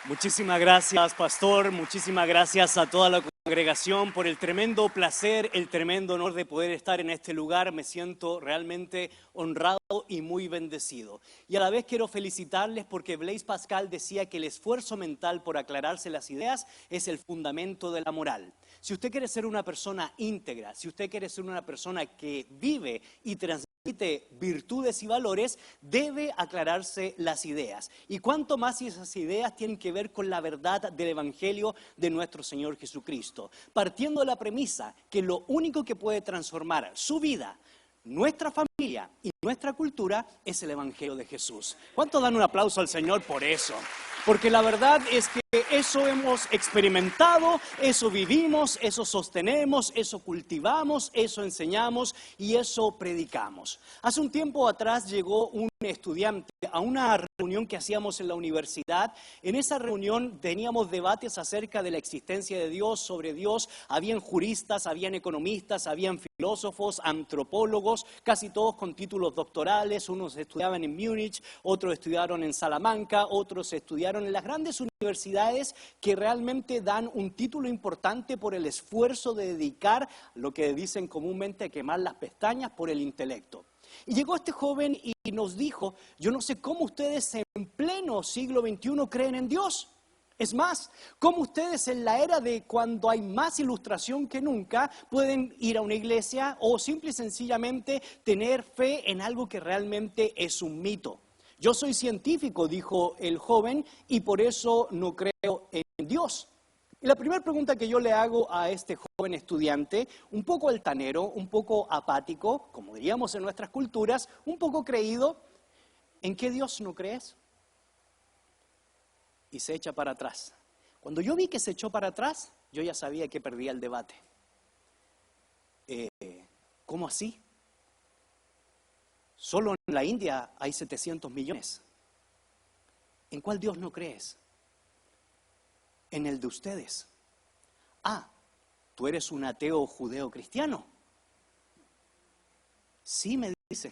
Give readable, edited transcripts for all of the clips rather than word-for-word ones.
Muchísimas gracias, pastor. Muchísimas gracias a toda la congregación por el tremendo placer, el tremendo honor de poder estar en este lugar. Me siento realmente honrado y muy bendecido. Y a la vez quiero felicitarles porque Blaise Pascal decía que el esfuerzo mental por aclararse las ideas es el fundamento de la moral. Si usted quiere ser una persona íntegra, si usted quiere ser una persona que vive y transmite virtudes y valores, debe aclararse las ideas. Y cuanto más si esas ideas tienen que ver con la verdad del Evangelio de nuestro Señor Jesucristo. Partiendo de la premisa que lo único que puede transformar su vida, nuestra familia y nuestra cultura es el Evangelio de Jesús. ¿Cuántos dan un aplauso al Señor por eso? Porque la verdad es que eso hemos experimentado, eso vivimos, eso sostenemos, eso cultivamos, eso enseñamos y eso predicamos. Hace un tiempo atrás llegó un estudiante a una reunión que hacíamos en la universidad. En esa reunión teníamos debates acerca de la existencia de Dios, sobre Dios. Habían juristas, habían economistas, habían filósofos, antropólogos, casi todos con títulos doctorales. Unos estudiaban en Múnich, otros estudiaron en Salamanca, otros estudiaron en las grandes universidades que realmente dan un título importante por el esfuerzo de dedicar lo que dicen comúnmente quemar las pestañas por el intelecto. Y llegó este joven y nos dijo, yo no sé cómo ustedes en pleno siglo XXI creen en Dios. Es más, cómo ustedes en la era de cuando hay más ilustración que nunca pueden ir a una iglesia o simple y sencillamente tener fe en algo que realmente es un mito. Yo soy científico, dijo el joven, y por eso no creo en Dios. Y la primera pregunta que yo le hago a este joven estudiante, un poco altanero, un poco apático, como diríamos en nuestras culturas, un poco creído, ¿en qué Dios no crees? Y se echa para atrás. Cuando yo vi que se echó para atrás, yo ya sabía que perdía el debate. ¿Cómo así? Solo en la India hay 700 millones. ¿En cuál Dios no crees? En el de ustedes. Ah, ¿tú eres un ateo judeo-cristiano? Sí, me dice.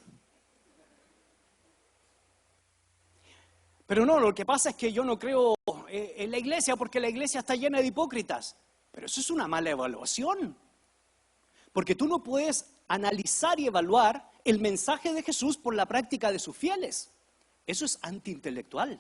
Pero no, lo que pasa es que yo no creo en la iglesia porque la iglesia está llena de hipócritas. Pero eso es una mala evaluación. Porque tú no puedes analizar y evaluar el mensaje de Jesús por la práctica de sus fieles. Eso es antiintelectual.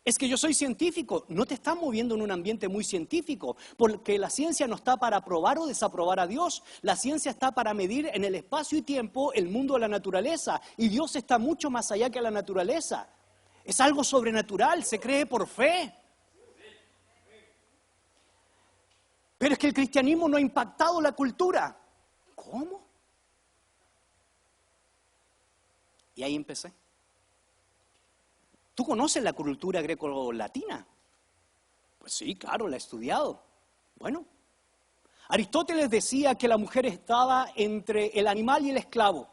Es que yo soy científico, no te estás moviendo en un ambiente muy científico, porque la ciencia no está para aprobar o desaprobar a Dios. La ciencia está para medir en el espacio y tiempo el mundo de la naturaleza, y Dios está mucho más allá que la naturaleza. Es algo sobrenatural, se cree por fe. Pero es que el cristianismo no ha impactado la cultura. ¿Cómo? Y ahí empecé. ¿Tú conoces la cultura greco-latina? Pues sí, claro, la he estudiado. Bueno, Aristóteles decía que la mujer estaba entre el animal y el esclavo.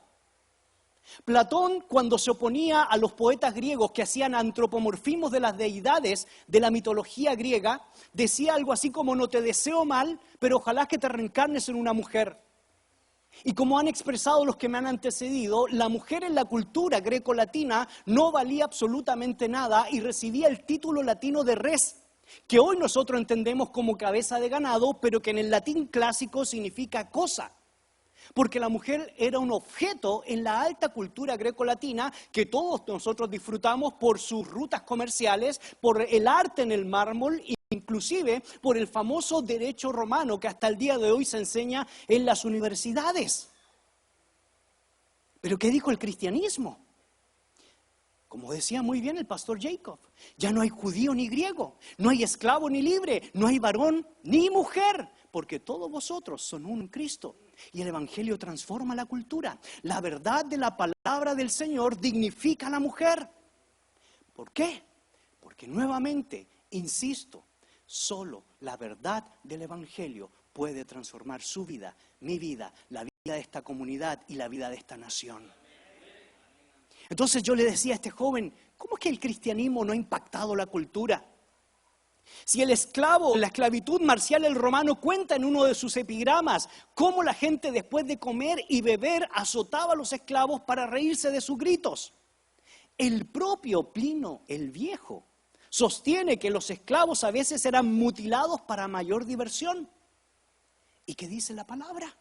Platón, cuando se oponía a los poetas griegos que hacían antropomorfismos de las deidades de la mitología griega, decía algo así como: no te deseo mal, pero ojalá que te reencarnes en una mujer. Y como han expresado los que me han antecedido, la mujer en la cultura greco-latina no valía absolutamente nada y recibía el título latino de res, que hoy nosotros entendemos como cabeza de ganado, pero que en el latín clásico significa cosa. Porque la mujer era un objeto en la alta cultura greco-latina que todos nosotros disfrutamos por sus rutas comerciales, por el arte en el mármol, inclusive por el famoso derecho romano que hasta el día de hoy se enseña en las universidades. ¿Pero qué dijo el cristianismo? Como decía muy bien el pastor Jacob, ya no hay judío ni griego, no hay esclavo ni libre, no hay varón ni mujer, porque todos vosotros son uno en Cristo. Y el Evangelio transforma la cultura. La verdad de la palabra del Señor dignifica a la mujer. ¿Por qué? Porque nuevamente, insisto, solo la verdad del Evangelio puede transformar su vida, mi vida, la vida de esta comunidad y la vida de esta nación. Entonces yo le decía a este joven, ¿cómo es que el cristianismo no ha impactado la cultura? Si el esclavo, la esclavitud marcial, el romano cuenta en uno de sus epigramas cómo la gente después de comer y beber azotaba a los esclavos para reírse de sus gritos. El propio Plinio el Viejo Sostiene que los esclavos a veces eran mutilados para mayor diversión. ¿Y qué dice la palabra?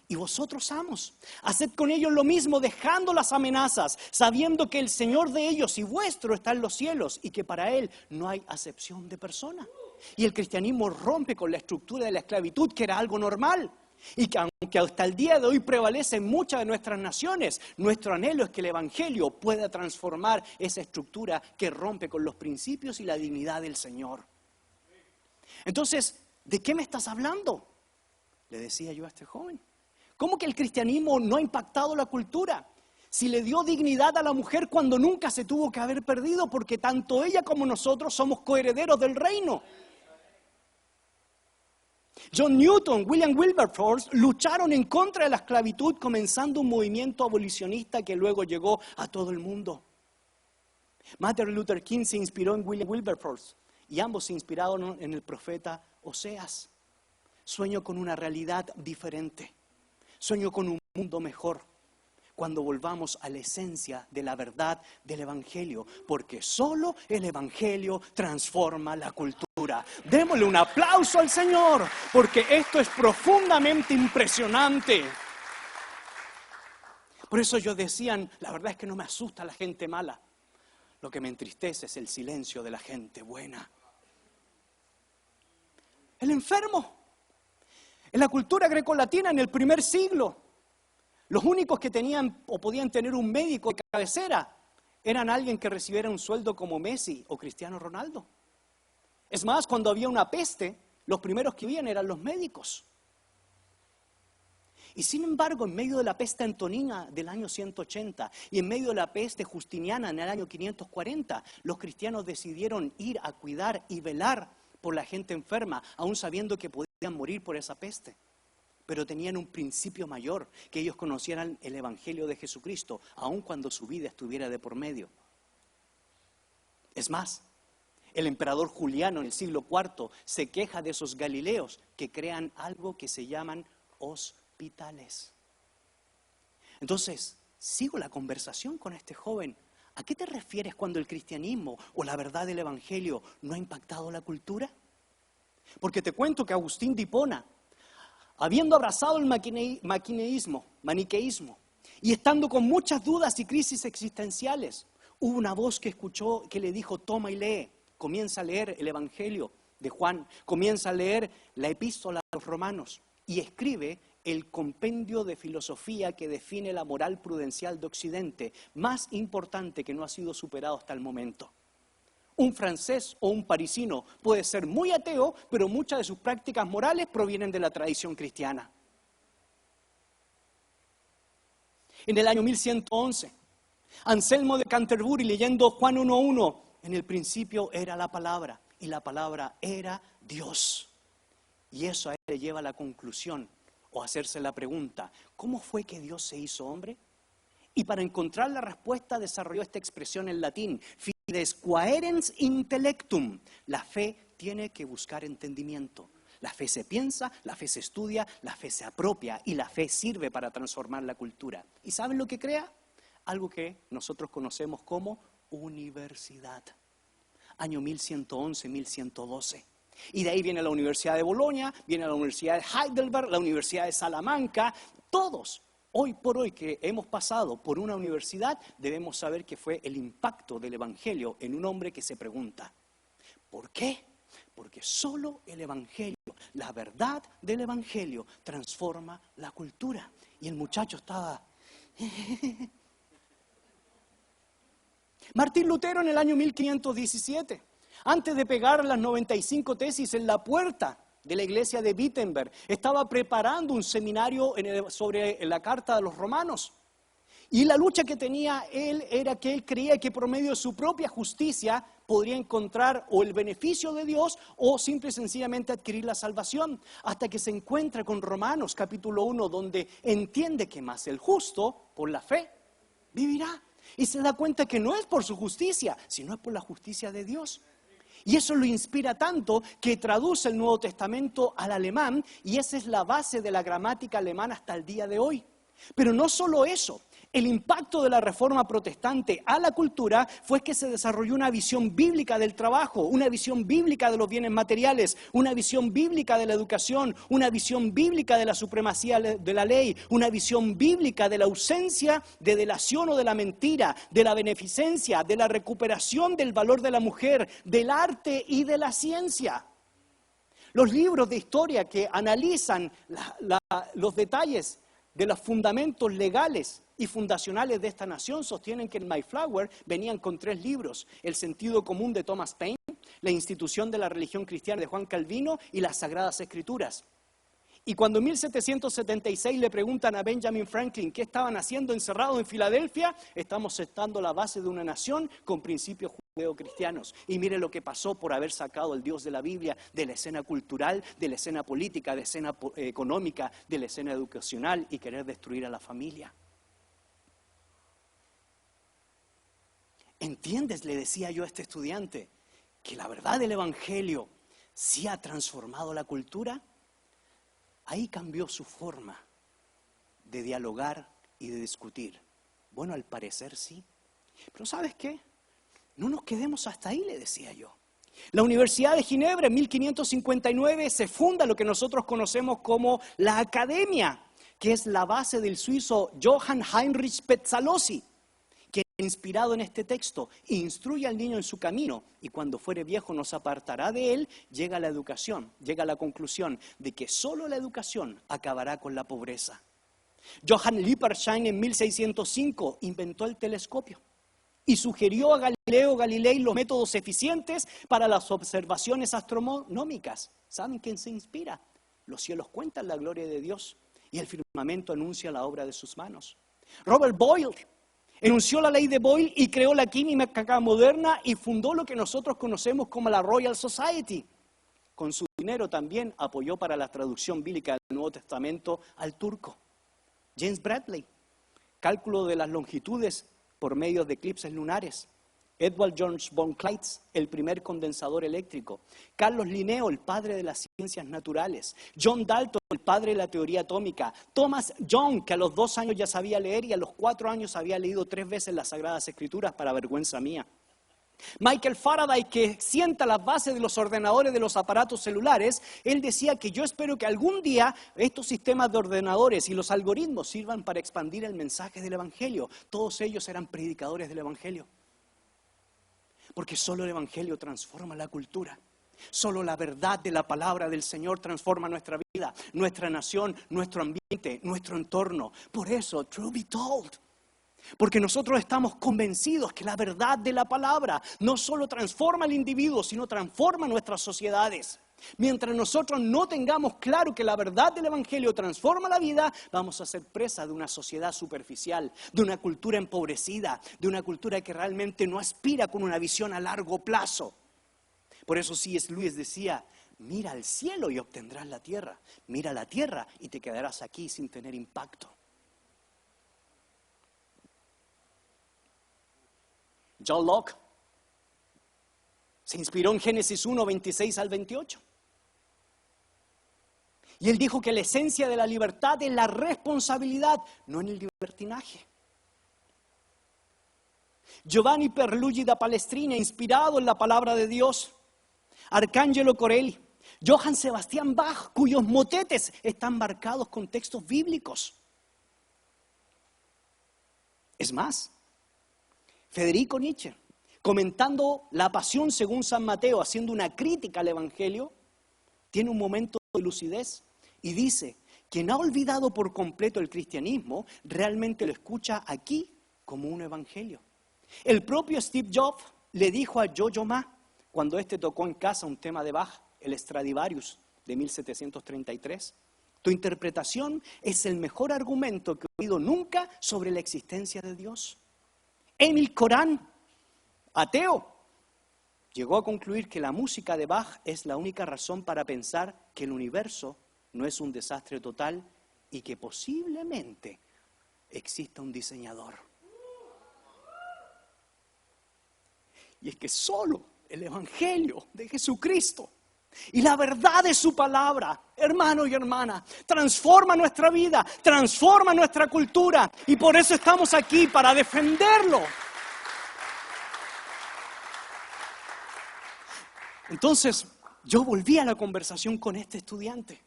Y vosotros, amos, haced con ellos lo mismo, dejando las amenazas, sabiendo que el Señor de ellos y vuestro está en los cielos y que para Él no hay acepción de persona. Y el cristianismo rompe con la estructura de la esclavitud, que era algo normal. Y que aunque hasta el día de hoy prevalece en muchas de nuestras naciones, nuestro anhelo es que el Evangelio pueda transformar esa estructura que rompe con los principios y la dignidad del Señor. Entonces, ¿de qué me estás hablando? Le decía yo a este joven. ¿Cómo que el cristianismo no ha impactado la cultura? Si le dio dignidad a la mujer cuando nunca se tuvo que haber perdido, porque tanto ella como nosotros somos coherederos del reino. John Newton, William Wilberforce lucharon en contra de la esclavitud, comenzando un movimiento abolicionista que luego llegó a todo el mundo. Martin Luther King se inspiró en William Wilberforce y ambos se inspiraron en el profeta Oseas. Sueño con una realidad diferente. Sueño con un mundo mejor, cuando volvamos a la esencia de la verdad del Evangelio, porque solo el Evangelio transforma la cultura. Démosle un aplauso al Señor, porque esto es profundamente impresionante. Por eso ellos decían, la verdad es que no me asusta la gente mala, lo que me entristece es el silencio de la gente buena. El enfermo. En la cultura grecolatina, en el primer siglo, los únicos que tenían o podían tener un médico de cabecera eran alguien que recibiera un sueldo como Messi o Cristiano Ronaldo. Es más, cuando había una peste, los primeros que iban eran los médicos. Y sin embargo, en medio de la peste antonina del año 180 y en medio de la peste justiniana en el año 540, los cristianos decidieron ir a cuidar y velar por la gente enferma, aún sabiendo que podían morir por esa peste. Pero tenían un principio mayor, que ellos conocieran el Evangelio de Jesucristo, aun cuando su vida estuviera de por medio. Es más, el emperador Juliano en el siglo IV se queja de esos galileos que crean algo que se llaman hospitales. Entonces, sigo la conversación con este joven. ¿A qué te refieres cuando el cristianismo o la verdad del Evangelio no ha impactado la cultura? Porque te cuento que Agustín de Hipona, habiendo abrazado el maniqueísmo y estando con muchas dudas y crisis existenciales, hubo una voz que escuchó que le dijo, toma y lee, comienza a leer el Evangelio de Juan, comienza a leer la epístola a los romanos y escribe el compendio de filosofía que define la moral prudencial de Occidente, más importante que no ha sido superado hasta el momento. Un francés o un parisino puede ser muy ateo, pero muchas de sus prácticas morales provienen de la tradición cristiana. En el año 1111, Anselmo de Canterbury, leyendo Juan 1:1, en el principio era la palabra, y la palabra era Dios. Y eso a él le lleva a la conclusión, o hacerse la pregunta, ¿cómo fue que Dios se hizo hombre? Y para encontrar la respuesta desarrolló esta expresión en latín, fides quaerens intellectum. La fe tiene que buscar entendimiento. La fe se piensa, la fe se estudia, la fe se apropia y la fe sirve para transformar la cultura. ¿Y saben lo que crea? Algo que nosotros conocemos como universidad. Año 1111, 1112. Y de ahí viene la Universidad de Bolonia, viene la Universidad de Heidelberg, la Universidad de Salamanca. Todos, hoy por hoy que hemos pasado por una universidad, debemos saber que fue el impacto del Evangelio en un hombre que se pregunta, ¿por qué? Porque solo el Evangelio, la verdad del Evangelio, transforma la cultura. Y el muchacho estaba... Martín Lutero en el año 1517... antes de pegar las 95 tesis en la puerta de la iglesia de Wittenberg, estaba preparando un seminario sobre la carta de los romanos. Y la lucha que tenía él era que él creía que por medio de su propia justicia podría encontrar o el beneficio de Dios o simple y sencillamente adquirir la salvación. Hasta que se encuentra con Romanos capítulo 1, donde entiende que más el justo, por la fe, vivirá. Y se da cuenta que no es por su justicia, sino es por la justicia de Dios. Y eso lo inspira tanto que traduce el Nuevo Testamento al alemán y esa es la base de la gramática alemana hasta el día de hoy. Pero no solo eso, El impacto de la Reforma Protestante a la cultura fue que se desarrolló una visión bíblica del trabajo, una visión bíblica de los bienes materiales, una visión bíblica de la educación, una visión bíblica de la supremacía de la ley, una visión bíblica de la ausencia de delación o de la mentira, de la beneficencia, de la recuperación del valor de la mujer, del arte y de la ciencia. Los libros de historia que analizan los detalles de los fundamentos legales y fundacionales de esta nación sostienen que el Mayflower venían con 3 libros: El sentido común de Thomas Paine, La institución de la religión cristiana de Juan Calvino y las Sagradas Escrituras. Y cuando en 1776 le preguntan a Benjamin Franklin qué estaban haciendo encerrados en Filadelfia, estamos sentando la base de una nación con principios judeocristianos. Y mire lo que pasó por haber sacado el Dios de la Biblia de la escena cultural, de la escena política, de la escena económica, de la escena educacional y querer destruir a la familia. ¿Entiendes? Le decía yo a este estudiante que la verdad del Evangelio sí ha transformado la cultura. Ahí cambió su forma de dialogar y de discutir. Bueno, al parecer sí. Pero ¿sabes qué? No nos quedemos hasta ahí, le decía yo. La Universidad de Ginebra en 1559 se funda lo que nosotros conocemos como la Academia, que es la base del suizo Johann Heinrich Pestalozzi, que inspirado en este texto, instruye al niño en su camino y cuando fuere viejo no se apartará de él. Llega a la educación, llega a la conclusión de que solo la educación acabará con la pobreza. Johann Lippershine en 1605 inventó el telescopio y sugirió a Galileo Galilei los métodos eficientes para las observaciones astronómicas. ¿Saben quién se inspira? Los cielos cuentan la gloria de Dios y el firmamento anuncia la obra de sus manos. Robert Boyle enunció la ley de Boyle y creó la química moderna y fundó lo que nosotros conocemos como la Royal Society. Con su dinero también apoyó para la traducción bíblica del Nuevo Testamento al turco. James Bradley, cálculo de las longitudes por medio de eclipses lunares. Edward George von Kleist, el primer condensador eléctrico. Carlos Linneo, el padre de las ciencias naturales. John Dalton, el padre de la teoría atómica. Thomas Young, que a los 2 años ya sabía leer y a los 4 años había leído 3 veces las Sagradas Escrituras, para vergüenza mía. Michael Faraday, que sienta las bases de los ordenadores de los aparatos celulares, él decía que yo espero que algún día estos sistemas de ordenadores y los algoritmos sirvan para expandir el mensaje del Evangelio. Todos ellos eran predicadores del Evangelio. Porque solo el Evangelio transforma la cultura. Solo la verdad de la palabra del Señor transforma nuestra vida, nuestra nación, nuestro ambiente, nuestro entorno. Por eso, truth be told. Porque nosotros estamos convencidos que la verdad de la palabra no solo transforma al individuo, sino transforma nuestras sociedades. Mientras nosotros no tengamos claro que la verdad del Evangelio transforma la vida, vamos a ser presa de una sociedad superficial, de una cultura empobrecida, de una cultura que realmente no aspira con una visión a largo plazo. Por eso C.S. Lewis decía, mira al cielo y obtendrás la tierra. Mira la tierra y te quedarás aquí sin tener impacto. John Locke se inspiró en Génesis 1, 26 al 28. Y él dijo que la esencia de la libertad es la responsabilidad, no en el libertinaje. Giovanni Perluigi da Palestrina, inspirado en la palabra de Dios. Arcángelo Corelli. Johann Sebastian Bach, cuyos motetes están marcados con textos bíblicos. Es más, Federico Nietzsche, comentando la pasión según San Mateo, haciendo una crítica al Evangelio, tiene un momento de lucidez y dice, quien ha olvidado por completo el cristianismo, realmente lo escucha aquí como un evangelio. El propio Steve Jobs le dijo a Yo-Yo Ma, cuando éste tocó en casa un tema de Bach, el Stradivarius de 1733, tu interpretación es el mejor argumento que he oído nunca sobre la existencia de Dios. Émile Coran, ateo, llegó a concluir que la música de Bach es la única razón para pensar que el universo no es un desastre total y que posiblemente exista un diseñador. Y es que solo el Evangelio de Jesucristo Y la verdad de su palabra, hermano y hermana, transforma nuestra vida, transforma nuestra cultura. Y por eso estamos aquí, para defenderlo. Entonces, yo volví a la conversación con este estudiante.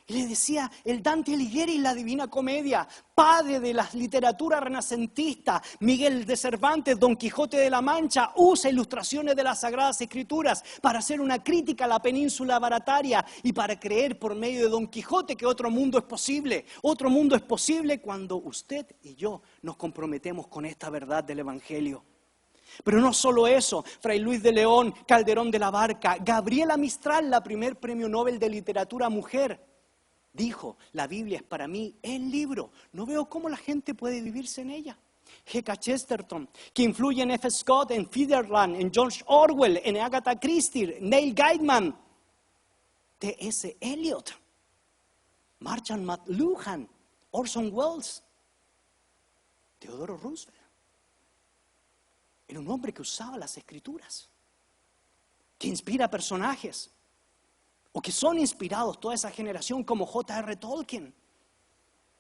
Y le decía, el Dante Alighieri y la Divina Comedia, padre de la literatura renacentista, Miguel de Cervantes, Don Quijote de la Mancha, usa ilustraciones de las Sagradas Escrituras para hacer una crítica a la península barataria y para creer por medio de Don Quijote que otro mundo es posible. Otro mundo es posible cuando usted y yo nos comprometemos con esta verdad del Evangelio. Pero no solo eso, Fray Luis de León, Calderón de la Barca, Gabriela Mistral, la primer premio Nobel de Literatura mujer, dijo, la Biblia es para mí el libro, no veo cómo la gente puede vivirse en ella. G.K. Chesterton, que influye en F. Scott, en Federland, en George Orwell, en Agatha Christie, Neil Gaiman, T.S. Eliot, Marshall McLuhan, Orson Welles, Theodore Roosevelt. Era un hombre que usaba las escrituras, que inspira personajes, o que son inspirados toda esa generación como J.R. Tolkien,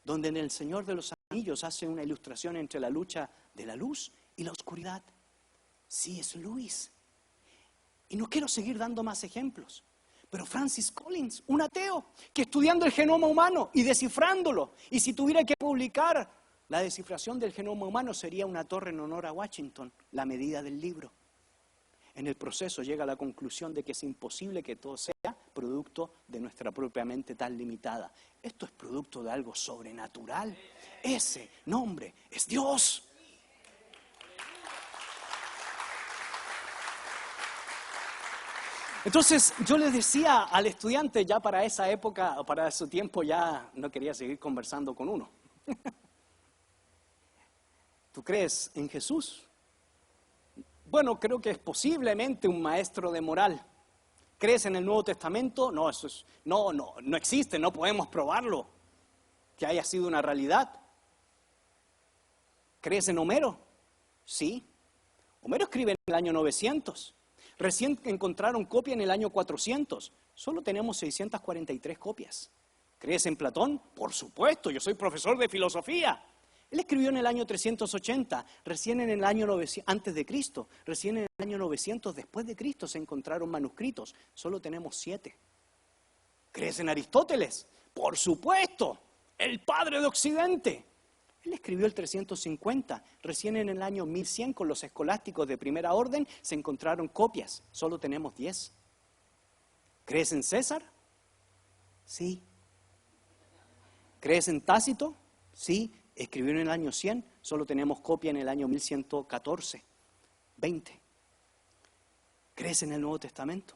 donde en El Señor de los Anillos hace una ilustración entre la lucha de la luz y la oscuridad. C.S. Lewis. Y no quiero seguir dando más ejemplos, pero Francis Collins, un ateo, que estudiando el genoma humano y descifrándolo, y si tuviera que publicar la descifración del genoma humano sería una torre en honor a Washington, la medida del libro. En el proceso llega a la conclusión de que es imposible que todo sea producto de nuestra propia mente tan limitada. Esto es producto de algo sobrenatural. Ese nombre es Dios. Entonces yo les decía al estudiante, ya para esa época, para su tiempo ya no quería seguir conversando con uno. ¿Tú crees en Jesús? Bueno, creo que es posiblemente un maestro de moral. ¿Crees en el Nuevo Testamento? No, no existe, no podemos probarlo, que haya sido una realidad. ¿Crees en Homero? Sí. Homero escribe en el año 900. Recién encontraron copia en el año 400. Solo tenemos 643 copias. ¿Crees en Platón? Por supuesto, yo soy profesor de filosofía. Él escribió en el año 380, recién en el año 900, antes de Cristo, recién en el año 900 después de Cristo se encontraron manuscritos, solo tenemos 7. ¿Crees en Aristóteles? Por supuesto, el padre de Occidente. Él escribió el 350, recién en el año 1100 con los escolásticos de primera orden se encontraron copias, solo tenemos 10. ¿Crees en César? Sí. ¿Crees en Tácito? Sí. Escribió en el año 100, solo tenemos copia en el año 1114, 20. ¿Crees en el Nuevo Testamento?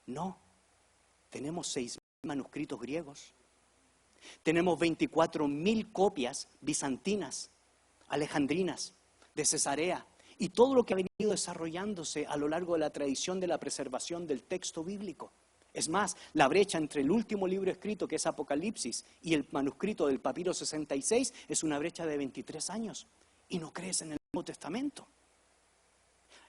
No, tenemos 6.000 manuscritos griegos. Tenemos 24.000 copias bizantinas, alejandrinas, de Cesarea, y todo lo que ha venido desarrollándose a lo largo de la tradición de la preservación del texto bíblico. Es más, la brecha entre el último libro escrito, que es Apocalipsis, y el manuscrito del Papiro 66 es una brecha de 23 años. Y no crees en el Nuevo Testamento.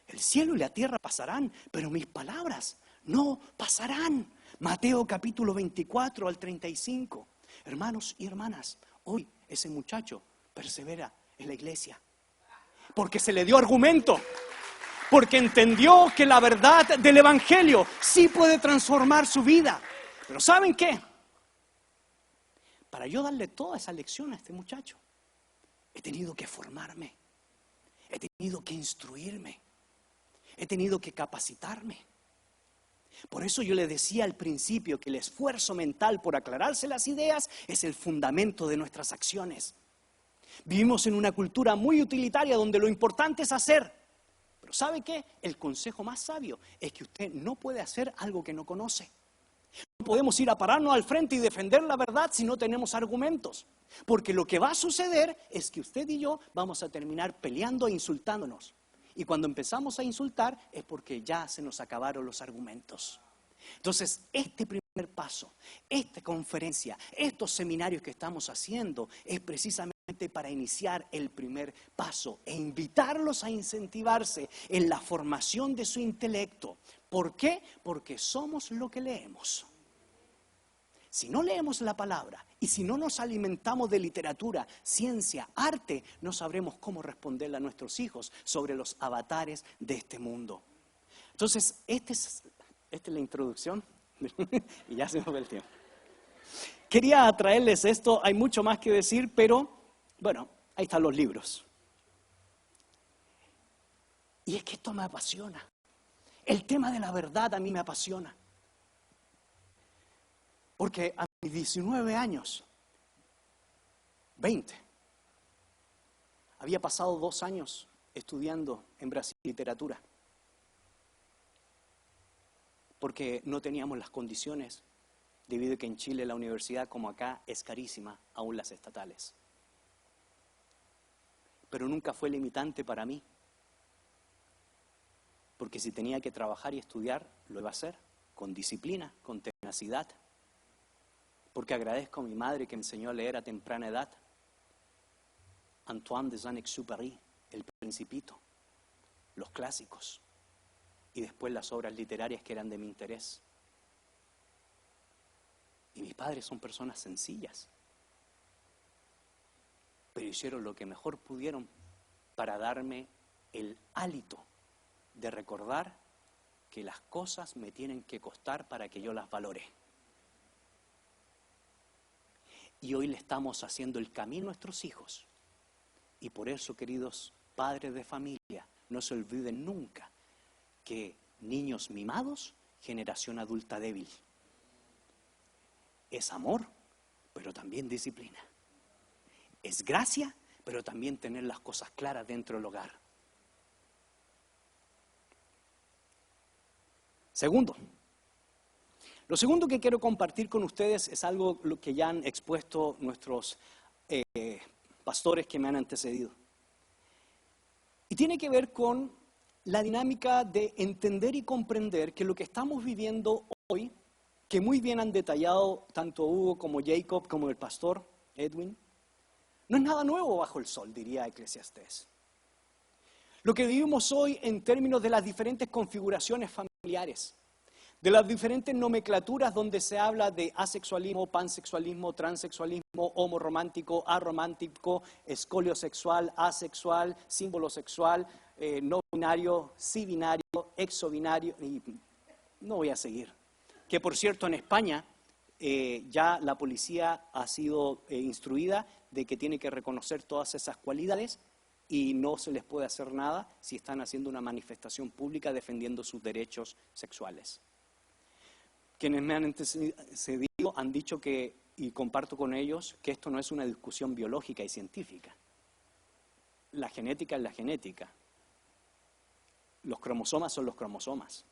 El cielo y la tierra pasarán, pero mis palabras no pasarán. Mateo capítulo 24 al 35. Hermanos y hermanas, hoy ese muchacho persevera en la iglesia. Porque se le dio argumento. Porque entendió que la verdad del Evangelio sí puede transformar su vida. Pero ¿saben qué? Para yo darle toda esa lección a este muchacho, he tenido que formarme, he tenido que instruirme, he tenido que capacitarme. Por eso yo le decía al principio que el esfuerzo mental por aclararse las ideas es el fundamento de nuestras acciones. Vivimos en una cultura muy utilitaria donde lo importante es hacer. Pero ¿sabe qué? El consejo más sabio es que usted no puede hacer algo que no conoce. No podemos ir a pararnos al frente y defender la verdad si no tenemos argumentos. Porque lo que va a suceder es que usted y yo vamos a terminar peleando e insultándonos. Y cuando empezamos a insultar es porque ya se nos acabaron los argumentos. Entonces, este primer paso, esta conferencia, estos seminarios que estamos haciendo es precisamente para iniciar el primer paso e invitarlos a incentivarse en la formación de su intelecto. ¿Por qué? Porque somos lo que leemos. Si no leemos la palabra y si no nos alimentamos de literatura, ciencia, arte, no sabremos cómo responderle a nuestros hijos sobre los avatares de este mundo. Entonces, esta es la introducción y ya se me fue el tiempo. Quería traerles esto, hay mucho más que decir, pero bueno, ahí están los libros. Y es que esto me apasiona. El tema de la verdad a mí me apasiona. Porque a mis 19 años, 20, había pasado 2 años estudiando en Brasil literatura. Porque no teníamos las condiciones, debido a que en Chile la universidad, como acá, es carísima, aún las estatales. Pero nunca fue limitante para mí. Porque si tenía que trabajar y estudiar, lo iba a hacer, con disciplina, con tenacidad. Porque agradezco a mi madre que me enseñó a leer a temprana edad. Antoine de Saint-Exupéry, El Principito, los clásicos, y después las obras literarias que eran de mi interés. Y mis padres son personas sencillas, pero hicieron lo que mejor pudieron para darme el hálito de recordar que las cosas me tienen que costar para que yo las valore. Y hoy le estamos haciendo el camino a nuestros hijos. Y por eso, queridos padres de familia, no se olviden nunca que niños mimados, generación adulta débil. Es amor, pero también disciplina. Es gracia, pero también tener las cosas claras dentro del hogar. Segundo, lo segundo que quiero compartir con ustedes es algo que ya han expuesto nuestros pastores que me han antecedido. Y tiene que ver con la dinámica de entender y comprender que lo que estamos viviendo hoy, que muy bien han detallado tanto Hugo como Jacob como el pastor Edwin, no es nada nuevo bajo el sol, diría Eclesiastés. Lo que vivimos hoy en términos de las diferentes configuraciones familiares, de las diferentes nomenclaturas donde se habla de asexualismo, pansexualismo, transexualismo, homoromántico, aromántico, escoliosexual, asexual, símbolo sexual, no binario, sí binario, exobinario, y no voy a seguir. Que por cierto en España ya la policía ha sido instruida de que tiene que reconocer todas esas cualidades y no se les puede hacer nada si están haciendo una manifestación pública defendiendo sus derechos sexuales. Quienes me han antecedido han dicho que, y comparto con ellos, que esto no es una discusión biológica y científica. La genética es la genética. Los cromosomas son los cromosomas.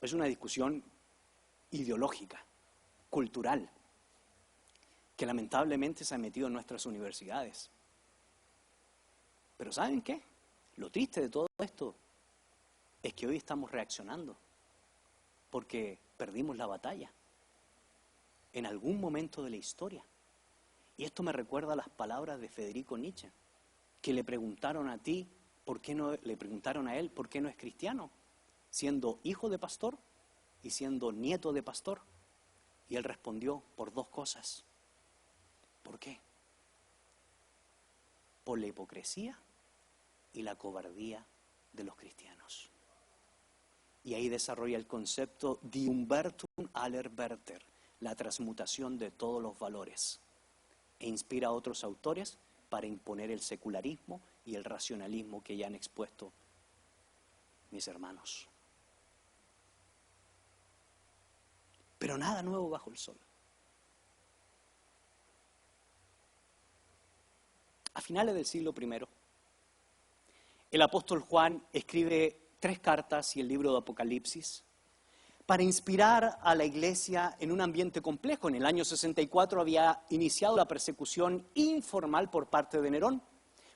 Es una discusión ideológica, cultural, que lamentablemente se ha metido en nuestras universidades. Pero ¿saben qué? Lo triste de todo esto es que hoy estamos reaccionando porque perdimos la batalla en algún momento de la historia. Y esto me recuerda a las palabras de Federico Nietzsche, que le preguntaron a ti, le preguntaron a él, ¿por qué no es cristiano? Siendo hijo de pastor y siendo nieto de pastor. Y él respondió, por 2 cosas. ¿Por qué? Por la hipocresía y la cobardía de los cristianos. Y ahí desarrolla el concepto de Umbertum aller Werther, la transmutación de todos los valores. E inspira a otros autores para imponer el secularismo y el racionalismo que ya han expuesto mis hermanos. Pero nada nuevo bajo el sol. A finales del siglo I, el apóstol Juan escribe 3 cartas y el libro de Apocalipsis para inspirar a la iglesia en un ambiente complejo. En el año 64 había iniciado la persecución informal por parte de Nerón,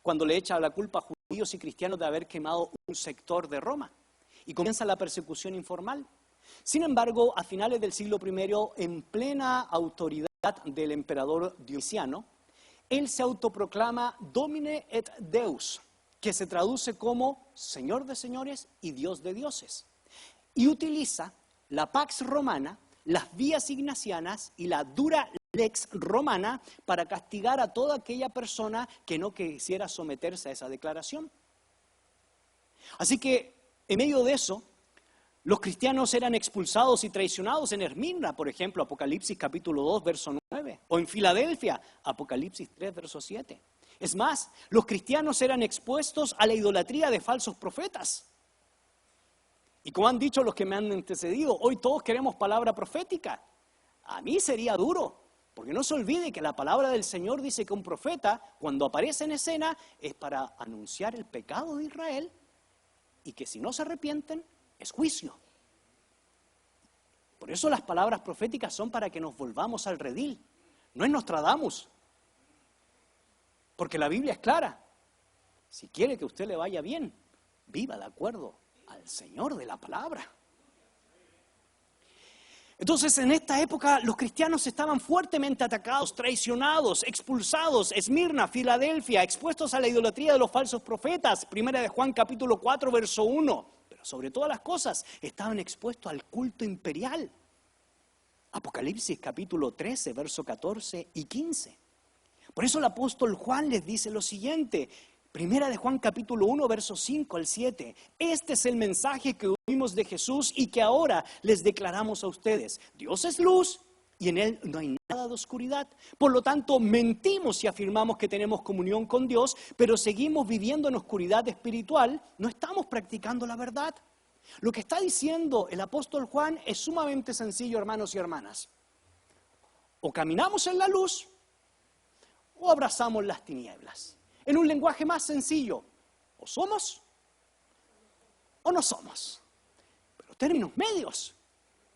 cuando le echa la culpa a judíos y cristianos de haber quemado un sector de Roma. Y comienza la persecución informal. Sin embargo, a finales del siglo I, en plena autoridad del emperador Diocleciano, Él se autoproclama Domine et Deus, que se traduce como Señor de señores y Dios de dioses. Y utiliza la Pax Romana, las vías ignacianas y la dura lex romana para castigar a toda aquella persona que no quisiera someterse a esa declaración. Así que, en medio de eso, los cristianos eran expulsados y traicionados en Esmirna, por ejemplo, Apocalipsis capítulo 2, verso 9, o en Filadelfia, Apocalipsis 3, verso 7. Es más, los cristianos eran expuestos a la idolatría de falsos profetas. Y como han dicho los que me han antecedido, hoy todos queremos palabra profética. A mí sería duro, porque no se olvide que la palabra del Señor dice que un profeta, cuando aparece en escena, es para anunciar el pecado de Israel y que si no se arrepienten, es juicio. Por eso las palabras proféticas son para que nos volvamos al redil. No es Nostradamus. Porque la Biblia es clara. Si quiere que a usted le vaya bien, viva de acuerdo al Señor de la palabra. Entonces, en esta época, los cristianos estaban fuertemente atacados, traicionados, expulsados. Esmirna, Filadelfia, expuestos a la idolatría de los falsos profetas. Primera de Juan, capítulo 4, verso 1. Pero sobre todas las cosas, estaban expuestos al culto imperial. Apocalipsis, capítulo 13, verso 14 y 15. Por eso el apóstol Juan les dice lo siguiente. Primera de Juan capítulo 1, versos 5 al 7. Este es el mensaje que oímos de Jesús y que ahora les declaramos a ustedes. Dios es luz y en Él no hay nada de oscuridad. Por lo tanto, mentimos si afirmamos que tenemos comunión con Dios, pero seguimos viviendo en oscuridad espiritual. No estamos practicando la verdad. Lo que está diciendo el apóstol Juan es sumamente sencillo, hermanos y hermanas. O caminamos en la luz o abrazamos las tinieblas. En un lenguaje más sencillo, o somos o no somos. Pero términos medios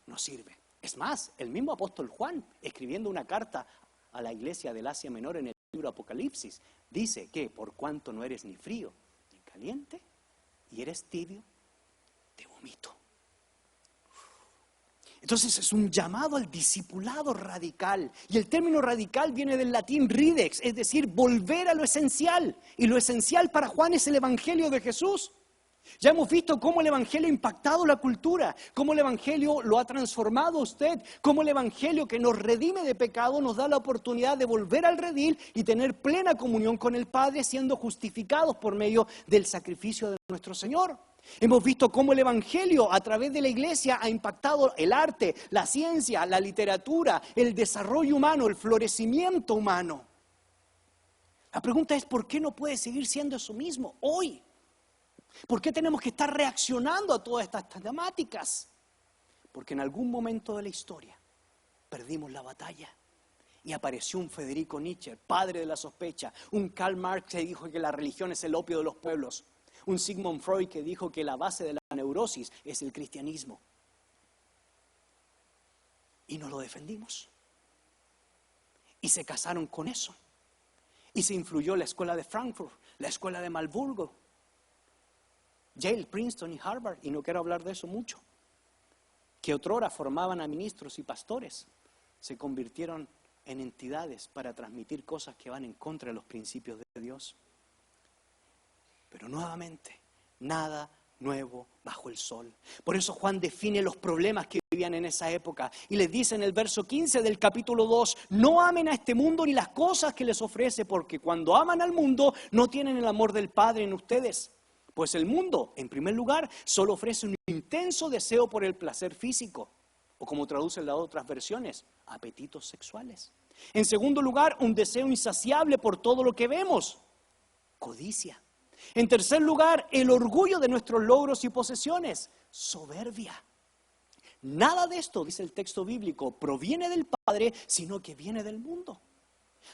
no sirven. Es más, el mismo apóstol Juan, escribiendo una carta a la iglesia del Asia Menor en el libro Apocalipsis, dice que por cuanto no eres ni frío ni caliente y eres tibio, te vomito. Entonces es un llamado al discipulado radical. Y el término radical viene del latín ridex, es decir, volver a lo esencial. Y lo esencial para Juan es el Evangelio de Jesús. Ya hemos visto cómo el Evangelio ha impactado la cultura, cómo el Evangelio lo ha transformado a usted, cómo el Evangelio que nos redime de pecado nos da la oportunidad de volver al redil y tener plena comunión con el Padre, siendo justificados por medio del sacrificio de nuestro Señor. Hemos visto cómo el Evangelio a través de la iglesia ha impactado el arte, la ciencia, la literatura, el desarrollo humano, el florecimiento humano. La pregunta es, ¿por qué no puede seguir siendo eso mismo hoy? ¿Por qué tenemos que estar reaccionando a todas estas temáticas? Porque en algún momento de la historia perdimos la batalla y apareció un Federico Nietzsche, padre de la sospecha, un Karl Marx que dijo que la religión es el opio de los pueblos, un Sigmund Freud que dijo que la base de la neurosis es el cristianismo. Y no lo defendimos. Y se casaron con eso. Y se influyó la escuela de Frankfurt, la escuela de Marburgo, Yale, Princeton y Harvard, y no quiero hablar de eso mucho, que otrora formaban a ministros y pastores, se convirtieron en entidades para transmitir cosas que van en contra de los principios de Dios. Pero nuevamente, nada nuevo bajo el sol. Por eso Juan define los problemas que vivían en esa época y les dice en el verso 15 del capítulo 2, no amen a este mundo ni las cosas que les ofrece, porque cuando aman al mundo no tienen el amor del Padre en ustedes. Pues el mundo, en primer lugar, solo ofrece un intenso deseo por el placer físico, o como traducen las otras versiones, apetitos sexuales. En segundo lugar, un deseo insaciable por todo lo que vemos, codicia. En tercer lugar, el orgullo de nuestros logros y posesiones, soberbia. Nada de esto, dice el texto bíblico, proviene del Padre, sino que viene del mundo.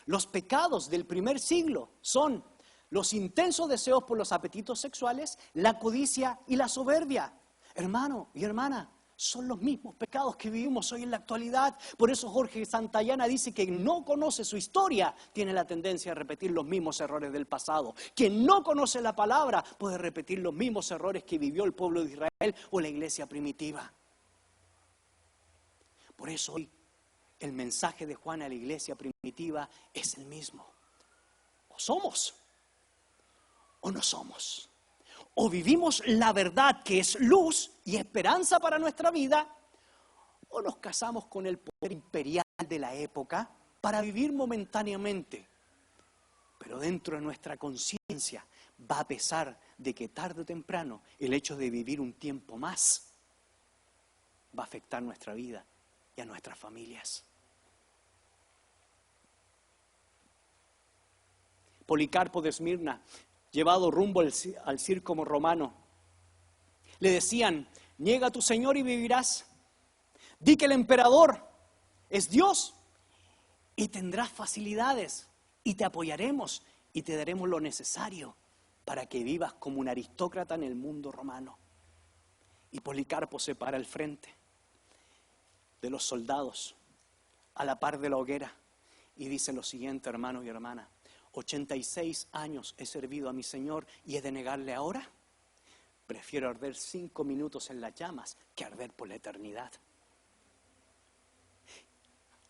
Los pecados del primer siglo son los intensos deseos por los apetitos sexuales, la codicia y la soberbia. Hermano y hermana, son los mismos pecados que vivimos hoy en la actualidad. Por eso Jorge Santayana dice que quien no conoce su historia tiene la tendencia a repetir los mismos errores del pasado. Quien no conoce la palabra puede repetir los mismos errores que vivió el pueblo de Israel o la iglesia primitiva. Por eso hoy el mensaje de Juan a la iglesia primitiva es el mismo. somos o no somos. O vivimos la verdad que es luz y esperanza para nuestra vida, o nos casamos con el poder imperial de la época para vivir momentáneamente. Pero dentro de nuestra conciencia va a pesar de que tarde o temprano el hecho de vivir un tiempo más va a afectar nuestra vida y a nuestras familias. Policarpo de Esmirna, llevado rumbo al circo romano, le decían: niega a tu Señor y vivirás. Di que el emperador es Dios y tendrás facilidades y te apoyaremos y te daremos lo necesario para que vivas como un aristócrata en el mundo romano. Y Policarpo se para al frente de los soldados, a la par de la hoguera, y dice lo siguiente: hermanos y hermanas, 86 años he servido a mi Señor y he de negarle ahora. Prefiero arder 5 minutos en las llamas que arder por la eternidad.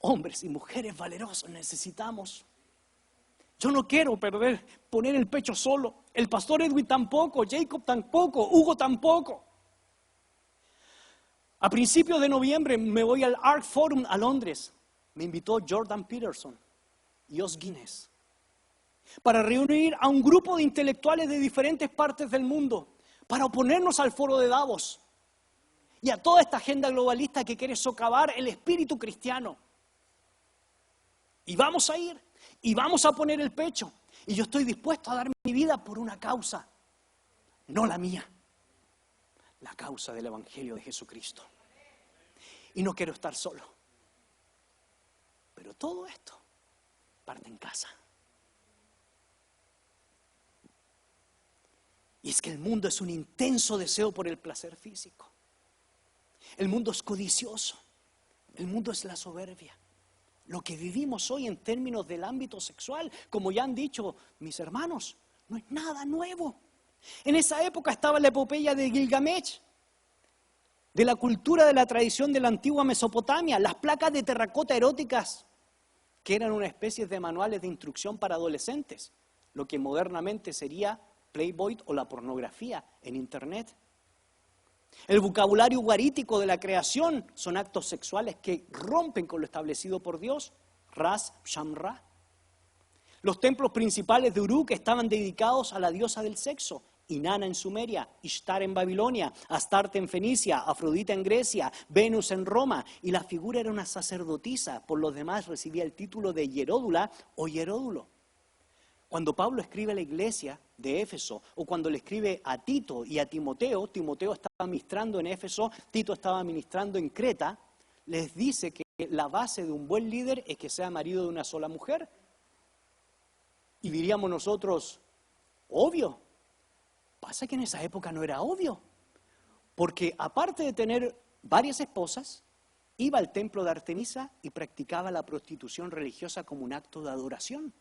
Hombres y mujeres valerosos necesitamos. Yo no quiero poner el pecho solo. El pastor Edwin tampoco, Jacob tampoco, Hugo tampoco. A principios de noviembre me voy al Art Forum a Londres. Me invitó Jordan Peterson y Os Guinness para reunir a un grupo de intelectuales de diferentes partes del mundo para oponernos al foro de Davos y a toda esta agenda globalista que quiere socavar el espíritu cristiano. Y vamos a ir, y vamos a poner el pecho. Y yo estoy dispuesto a dar mi vida por una causa, no la mía, la causa del Evangelio de Jesucristo. Y no quiero estar solo. Pero todo esto parte en casa. Y es que el mundo es un intenso deseo por el placer físico. El mundo es codicioso. El mundo es la soberbia. Lo que vivimos hoy en términos del ámbito sexual, como ya han dicho mis hermanos, no es nada nuevo. En esa época estaba la epopeya de Gilgamesh, de la cultura de la tradición de la antigua Mesopotamia, las placas de terracota eróticas, que eran una especie de manuales de instrucción para adolescentes, lo que modernamente sería Playboy o la pornografía en Internet. El vocabulario ugarítico de la creación son actos sexuales que rompen con lo establecido por Dios, Ras, Shamra. Los templos principales de Uruk estaban dedicados a la diosa del sexo, Inanna en Sumeria, Ishtar en Babilonia, Astarte en Fenicia, Afrodita en Grecia, Venus en Roma, y la figura era una sacerdotisa, por los demás recibía el título de hieródula o hieródulo. Cuando Pablo escribe a la iglesia de Éfeso, o cuando le escribe a Tito y a Timoteo, Timoteo estaba ministrando en Éfeso, Tito estaba ministrando en Creta, les dice que la base de un buen líder es que sea marido de una sola mujer. Y diríamos nosotros, obvio. Pasa que en esa época no era obvio, porque aparte de tener varias esposas, iba al templo de Artemisa y practicaba la prostitución religiosa como un acto de adoración.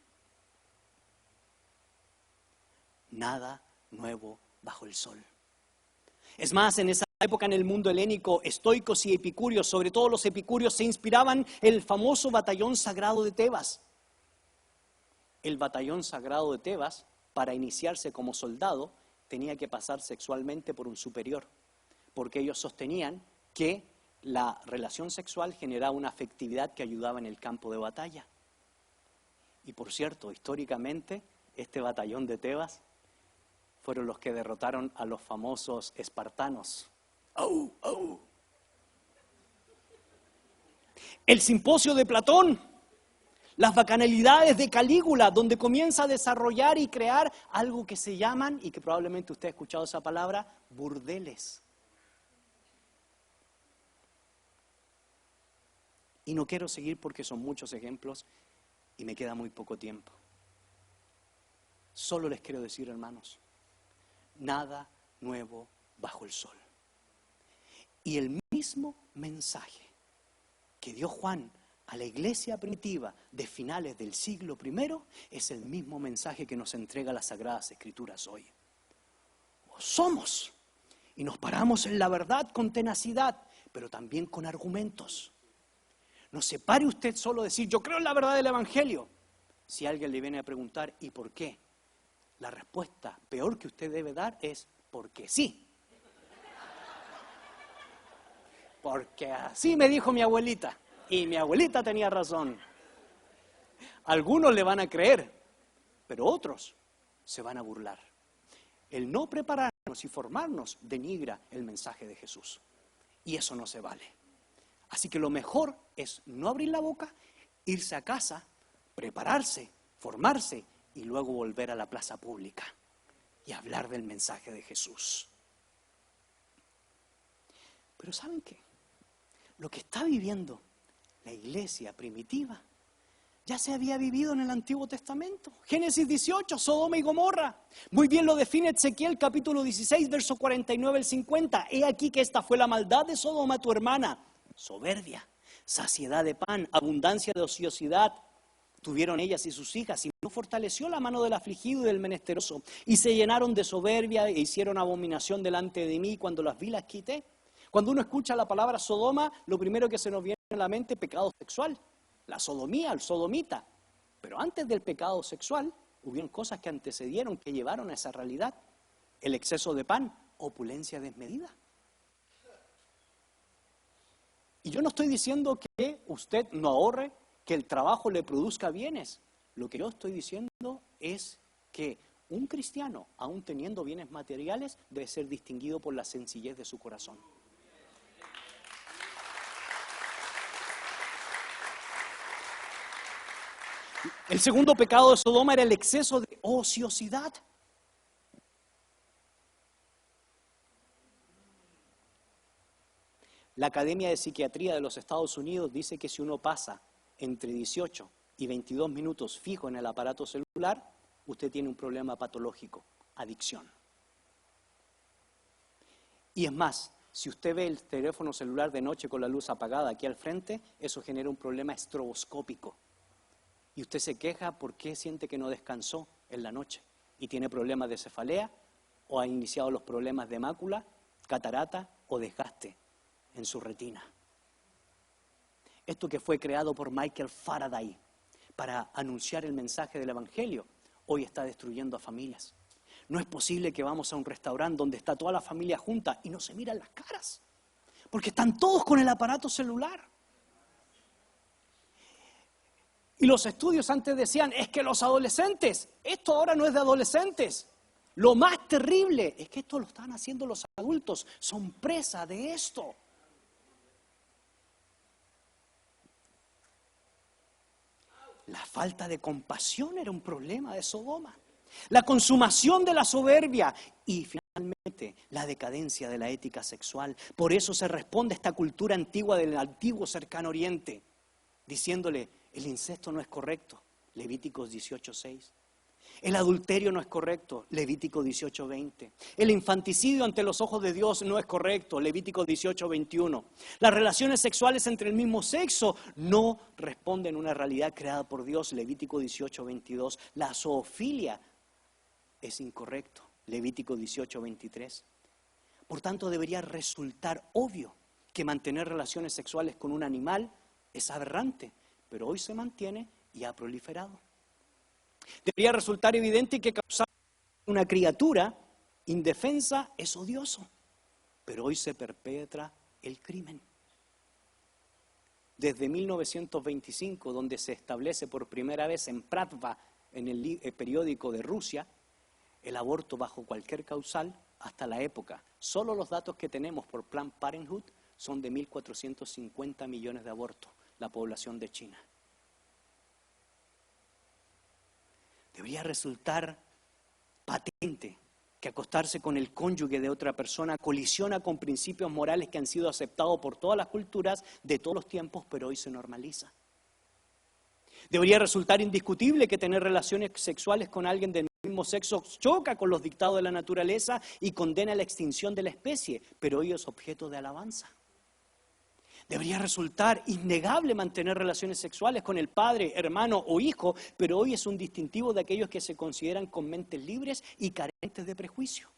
Nada nuevo bajo el sol. Es más, en esa época en el mundo helénico, estoicos y epicúreos, sobre todo los epicúreos, se inspiraban en el famoso batallón sagrado de Tebas. El batallón sagrado de Tebas, para iniciarse como soldado, tenía que pasar sexualmente por un superior, porque ellos sostenían que la relación sexual generaba una afectividad que ayudaba en el campo de batalla. Y por cierto, históricamente, este batallón de Tebas fueron los que derrotaron a los famosos espartanos. ¡Au, au! El simposio de Platón, las bacanalidades de Calígula, donde comienza a desarrollar y crear algo que se llaman, y que probablemente usted ha escuchado esa palabra, burdeles. Y no quiero seguir porque son muchos ejemplos y me queda muy poco tiempo. Solo les quiero decir, hermanos, nada nuevo bajo el sol. Y el mismo mensaje que dio Juan a la iglesia primitiva de finales del siglo I es el mismo mensaje que nos entrega las Sagradas Escrituras hoy. O somos y nos paramos en la verdad con tenacidad, pero también con argumentos. No se pare usted solo a decir, yo creo en la verdad del Evangelio, Si alguien le viene a preguntar, ¿y por qué? La respuesta peor que usted debe dar es, porque sí. Porque así me dijo mi abuelita, y mi abuelita tenía razón. Algunos le van a creer, pero otros se van a burlar. El no prepararnos y formarnos denigra el mensaje de Jesús. Y eso no se vale. Así que lo mejor es no abrir la boca, irse a casa, prepararse, formarse y luego volver a la plaza pública y hablar del mensaje de Jesús. Pero ¿saben qué? Lo que está viviendo la iglesia primitiva ya se había vivido en el Antiguo Testamento. Génesis 18, Sodoma y Gomorra. Muy bien lo define Ezequiel capítulo 16, verso 49 al 50. He aquí que esta fue la maldad de Sodoma, tu hermana. Soberbia, saciedad de pan, abundancia de ociosidad. Tuvieron ellas y sus hijas, y no fortaleció la mano del afligido y del menesteroso. Y se llenaron de soberbia e hicieron abominación delante de mí. Cuando las vi las quité. Cuando uno escucha la palabra Sodoma, lo primero que se nos viene a la mente es pecado sexual. La sodomía, el sodomita. Pero antes del pecado sexual, hubieron cosas que antecedieron, que llevaron a esa realidad. El exceso de pan, opulencia desmedida. Y yo no estoy diciendo que usted no ahorre, que el trabajo le produzca bienes. Lo que yo estoy diciendo es que un cristiano, aun teniendo bienes materiales, debe ser distinguido por la sencillez de su corazón. El segundo pecado de Sodoma era el exceso de ociosidad. La Academia de Psiquiatría de los Estados Unidos dice que si uno pasa entre 18 y 22 minutos fijo en el aparato celular, usted tiene un problema patológico, adicción. Y es más, si usted ve el teléfono celular de noche con la luz apagada aquí al frente, eso genera un problema estroboscópico. Y usted se queja porque siente que no descansó en la noche y tiene problemas de cefalea o ha iniciado los problemas de mácula, catarata o desgaste en su retina. Esto que fue creado por Michael Faraday para anunciar el mensaje del Evangelio, hoy está destruyendo a familias. No es posible que vamos a un restaurante donde está toda la familia junta y no se miran las caras, porque están todos con el aparato celular. Y los estudios antes decían, es que los adolescentes, esto ahora no es de adolescentes. Lo más terrible es que esto lo están haciendo los adultos, son presa de esto. La falta de compasión era un problema de Sodoma. La consumación de la soberbia y finalmente la decadencia de la ética sexual. Por eso se responde a esta cultura antigua del antiguo cercano oriente, diciéndole, el incesto no es correcto, Levíticos 18:6. El adulterio no es correcto, Levítico 18:20. El infanticidio ante los ojos de Dios no es correcto, Levítico 18:21. Las relaciones sexuales entre el mismo sexo no responden a una realidad creada por Dios, Levítico 18:22. La zoofilia es incorrecto, Levítico 18:23. Por tanto, debería resultar obvio que mantener relaciones sexuales con un animal es aberrante, pero hoy se mantiene y ha proliferado. Debería resultar evidente que causar una criatura indefensa es odioso, pero hoy se perpetra el crimen. Desde 1925, donde se establece por primera vez en Pravda, en el periódico de Rusia, el aborto bajo cualquier causal, hasta la época, solo los datos que tenemos por Planned Parenthood son de 1.450 millones de abortos, la población de China. Debería resultar patente que acostarse con el cónyuge de otra persona colisiona con principios morales que han sido aceptados por todas las culturas de todos los tiempos, pero hoy se normaliza. Debería resultar indiscutible que tener relaciones sexuales con alguien del mismo sexo choca con los dictados de la naturaleza y condena la extinción de la especie, pero hoy es objeto de alabanza. Debería resultar innegable mantener relaciones sexuales con el padre, hermano o hijo, pero hoy es un distintivo de aquellos que se consideran con mentes libres y carentes de prejuicio.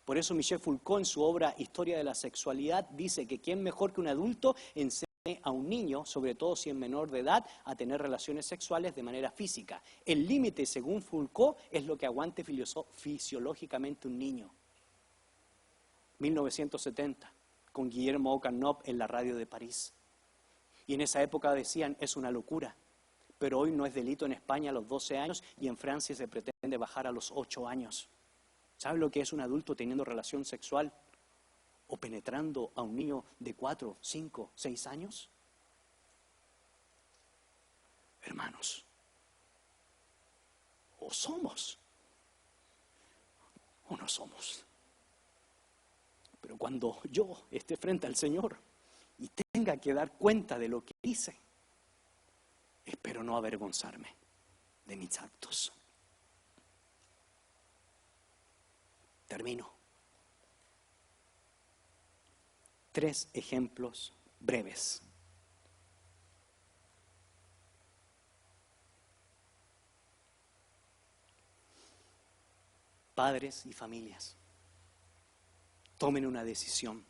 Por eso Michel Foucault en su obra Historia de la Sexualidad dice que quién mejor que un adulto enseñe expone a un niño, sobre todo si es menor de edad, a tener relaciones sexuales de manera física. El límite, según Foucault, es lo que aguante fisiológicamente un niño. 1970, con Guillermo Ocanop en la radio de París. Y en esa época decían, es una locura. Pero hoy no es delito en España a los 12 años y en Francia se pretende bajar a los 8 años. ¿Sabe lo que es un adulto teniendo relación sexual o penetrando a un niño de 4, 5, 6 años? Hermanos, o somos o no somos. Pero cuando yo esté frente al Señor y tenga que dar cuenta de lo que hice, espero no avergonzarme de mis actos. Termino. 3 ejemplos breves. Padres y familias, tomen una decisión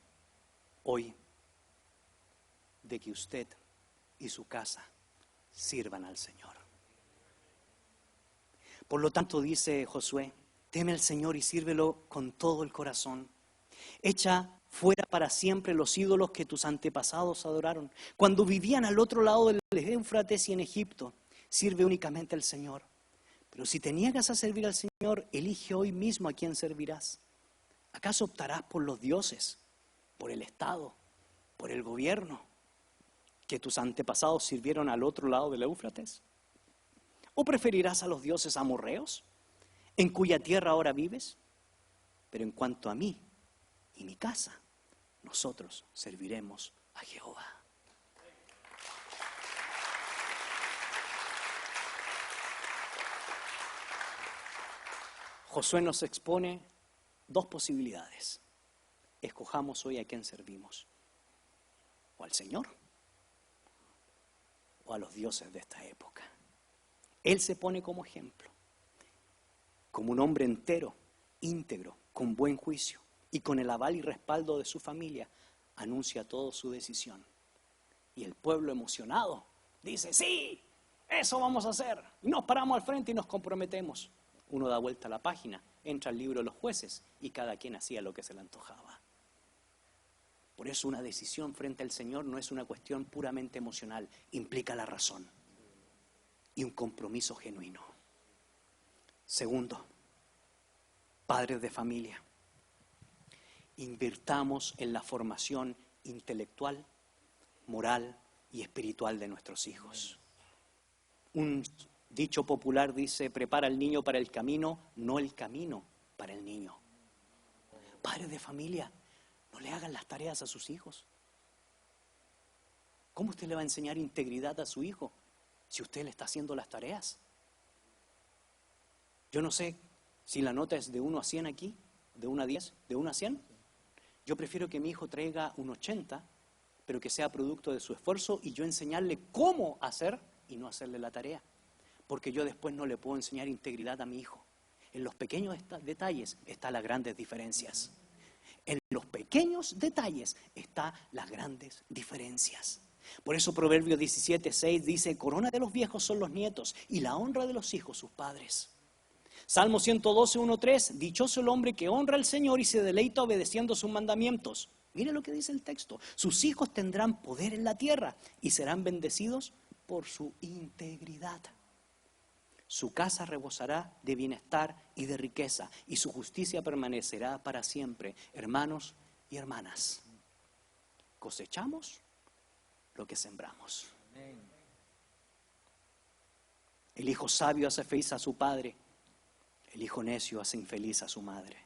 hoy de que usted y su casa sirvan al Señor. Por lo tanto, dice Josué, teme al Señor y sírvelo con todo el corazón. Echa fuera para siempre los ídolos que tus antepasados adoraron. Cuando vivían al otro lado del Éufrates y en Egipto, sirve únicamente al Señor. Pero si te niegas a servir al Señor, elige hoy mismo a quién servirás. ¿Acaso optarás por los dioses, por el Estado, por el gobierno que tus antepasados sirvieron al otro lado del Éufrates? ¿O preferirás a los dioses amorreos, en cuya tierra ahora vives? Pero en cuanto a mí y mi casa, nosotros serviremos a Jehová. Josué nos expone 2 posibilidades. Escojamos hoy a quién servimos. O al Señor o a los dioses de esta época. Él se pone como ejemplo, como un hombre entero, íntegro, con buen juicio y con el aval y respaldo de su familia, anuncia todo su decisión. Y el pueblo emocionado dice, sí, eso vamos a hacer. Y nos paramos al frente y nos comprometemos. Uno da vuelta a la página, entra al libro de los jueces y cada quien hacía lo que se le antojaba. Por eso una decisión frente al Señor no es una cuestión puramente emocional, implica la razón y un compromiso genuino. Segundo, padres de familia, invirtamos en la formación intelectual, moral y espiritual de nuestros hijos. Un dicho popular dice, prepara al niño para el camino, no el camino para el niño. Padres de familia, no le hagan las tareas a sus hijos. ¿Cómo usted le va a enseñar integridad a su hijo si usted le está haciendo las tareas? Yo no sé si la nota es de 1 a 100 aquí, de 1 a 10, de 1 a 100. Yo prefiero que mi hijo traiga un 80, pero que sea producto de su esfuerzo y yo enseñarle cómo hacer y no hacerle la tarea. Porque yo después no le puedo enseñar integridad a mi hijo. En los pequeños detalles están las grandes diferencias. En los pequeños detalles están las grandes diferencias. Por eso Proverbios 17:6 dice, corona de los viejos son los nietos y la honra de los hijos sus padres. Salmo 112:1-3, dichoso el hombre que honra al Señor y se deleita obedeciendo sus mandamientos. Mire lo que dice el texto, sus hijos tendrán poder en la tierra y serán bendecidos por su integridad. Su casa rebosará de bienestar y de riqueza y su justicia permanecerá para siempre. Hermanos y hermanas, cosechamos lo que sembramos. El hijo sabio hace feliz a su padre, el hijo necio hace infeliz a su madre.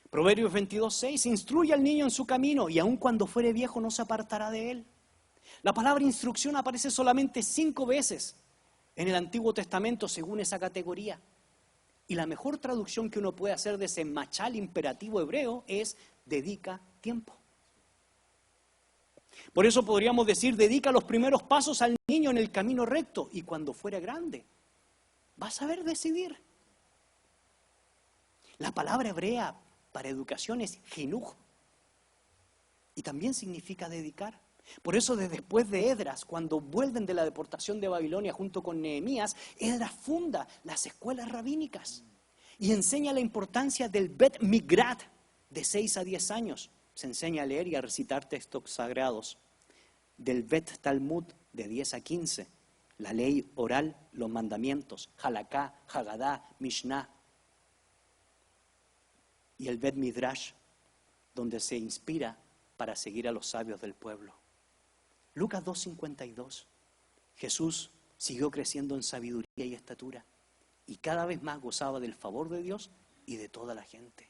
Proverbios 22:6, instruye al niño en su camino y aun cuando fuere viejo no se apartará de él. La palabra instrucción aparece solamente 5 veces en el Antiguo Testamento según esa categoría. Y la mejor traducción que uno puede hacer de ese machal imperativo hebreo es dedica tiempo. Por eso podríamos decir, dedica los primeros pasos al niño en el camino recto y cuando fuere grande va a saber decidir. La palabra hebrea para educación es jinuj y también significa dedicar. Por eso después de Esdras, cuando vuelven de la deportación de Babilonia junto con Nehemías, Esdras funda las escuelas rabínicas y enseña la importancia del Bet Migrat de 6 a 10 años. Se enseña a leer y a recitar textos sagrados. Del Bet Talmud de 10 a 15, la ley oral, los mandamientos, Halaká, Hagadá, Mishnah. Y el Bet Midrash, donde se inspira para seguir a los sabios del pueblo. Lucas 2:52, Jesús siguió creciendo en sabiduría y estatura y cada vez más gozaba del favor de Dios y de toda la gente.